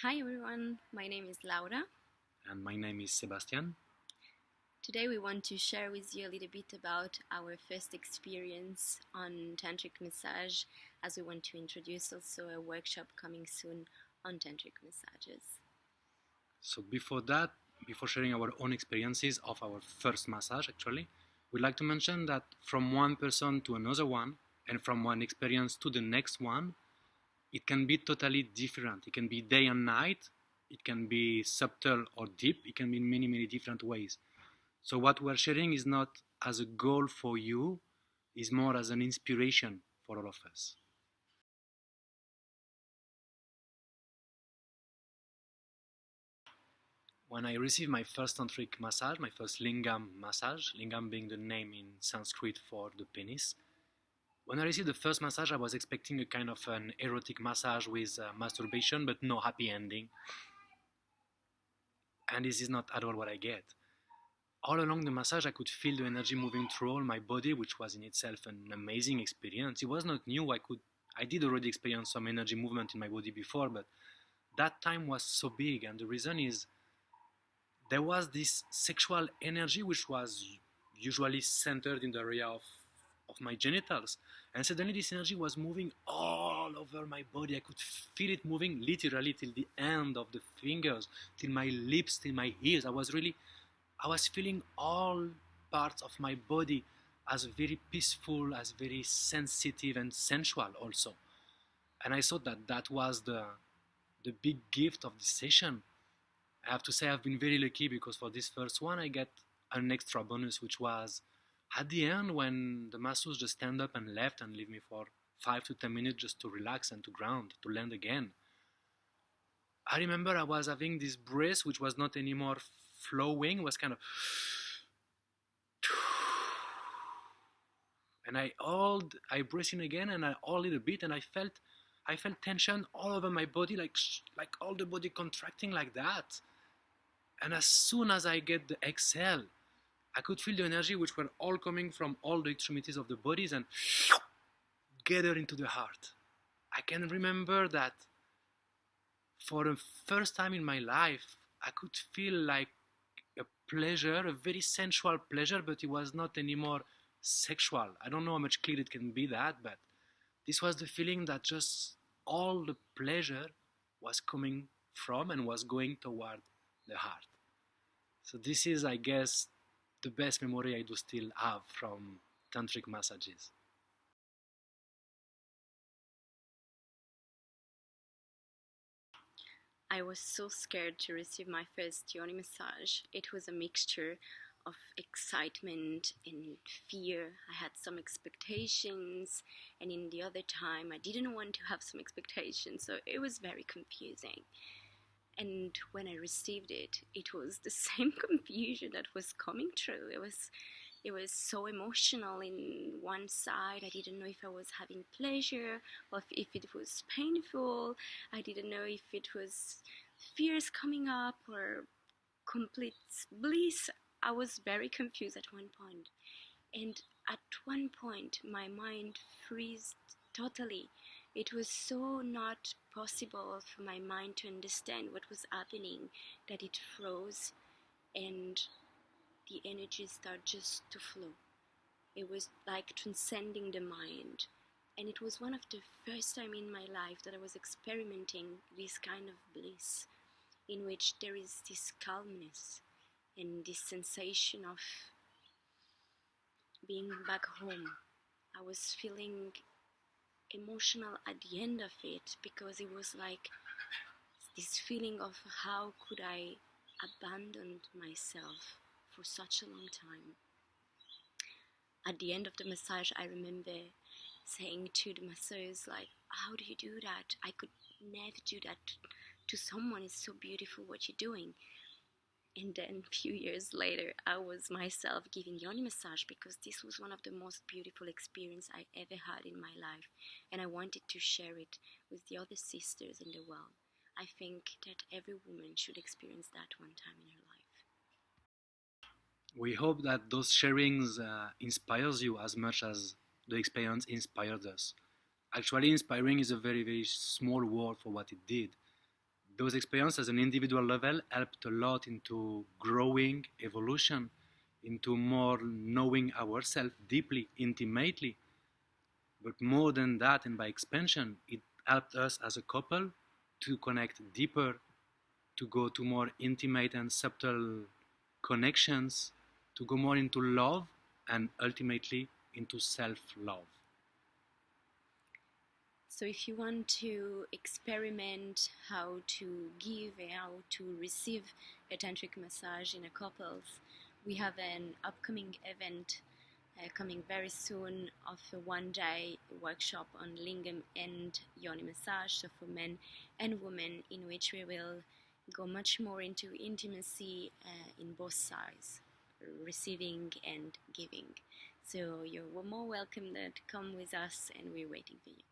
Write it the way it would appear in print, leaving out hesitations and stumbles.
Hi everyone, my name is Laura. And my name is Sébastien. Today we want to share with you a little bit about our first experience on Tantric Massage, as we want to introduce also a workshop coming soon on Tantric Massages. So before sharing our own experiences of our first massage actually, we'd like to mention that from one person to another one and from one experience to the next one, it can be totally different. It can be day and night, it can be subtle or deep, it can be in many different ways. So what we're sharing is not as a goal for you, is more as an inspiration for all of us. When I received my first tantric massage, my first lingam massage, lingam being the name in Sanskrit for the penis, when I received the first massage, I was expecting a kind of an erotic massage with masturbation, but no happy ending. And this is not at all what I get. All along the massage, I could feel the energy moving through all my body, which was in itself an amazing experience. It was not new. I did already experience some energy movement in my body before, but that time was so big. And the reason is there was this sexual energy which was usually centered in the area of my genitals. And suddenly this energy was moving all over my body. I could feel it moving literally till the end of the fingers, till my lips, till my ears. I was feeling all parts of my body as very peaceful, as very sensitive and sensual also. And I thought that was the big gift of this session. I have to say I've been very lucky because for this first one I get an extra bonus, which was at the end when the masseuse just stand up and left and leave me for 5 to 10 minutes just to relax and to ground, to land again. I remember I was having this breath which was not anymore flowing, was kind of, and I breathed in again and I hold it a bit and I felt tension all over my body, like all the body contracting like that. And as soon as I get the exhale, I could feel the energy which were all coming from all the extremities of the bodies and gather into the heart. I can remember that for the first time in my life, I could feel like a pleasure, a very sensual pleasure, but it was not anymore sexual. I don't know how much clear it can be that, but this was the feeling that just all the pleasure was coming from and was going toward the heart. So this is, I guess, the best memory I do still have from tantric massages. I was so scared to receive my first yoni massage. It was a mixture of excitement and fear. I had some expectations, and in the other time I didn't want to have some expectations, so it was very confusing. And when I received it, it was the same confusion that was coming through. It was so emotional in one side. I didn't know if I was having pleasure or if it was painful. I didn't know if it was fears coming up or complete bliss. I was very confused at one point. And at one point, my mind froze totally. It was so not possible for my mind to understand what was happening that it froze and the energy started just to flow. It was like transcending the mind. And it was one of the first time in my life that I was experimenting this kind of bliss in which there is this calmness and this sensation of being back home. I was feeling emotional at the end of it because it was like this feeling of how could I abandon myself for such a long time. At the end of the massage, I remember saying to the masseuse, like, how do you do that? I could never do that to someone. It's so beautiful what you're doing. And then a few years later, I was myself giving yoni massage because this was one of the most beautiful experiences I ever had in my life. And I wanted to share it with the other sisters in the world. I think that every woman should experience that one time in her life. We hope that those sharings inspires you as much as the experience inspired us. Actually, inspiring is a very small word for what it did. those experiences at an individual level helped a lot into growing evolution, into more knowing ourselves deeply, intimately. But more than that, and by expansion, it helped us as a couple to connect deeper, to go to more intimate and subtle connections, to go more into love, and ultimately into self-love. So if you want to experiment how to give and how to receive a tantric massage in a couples, we have an upcoming event coming very soon of a one-day workshop on lingam and yoni massage, so for men and women, in which we will go much more into intimacy in both sides, receiving and giving. So you're more welcome to come with us, and we're waiting for you.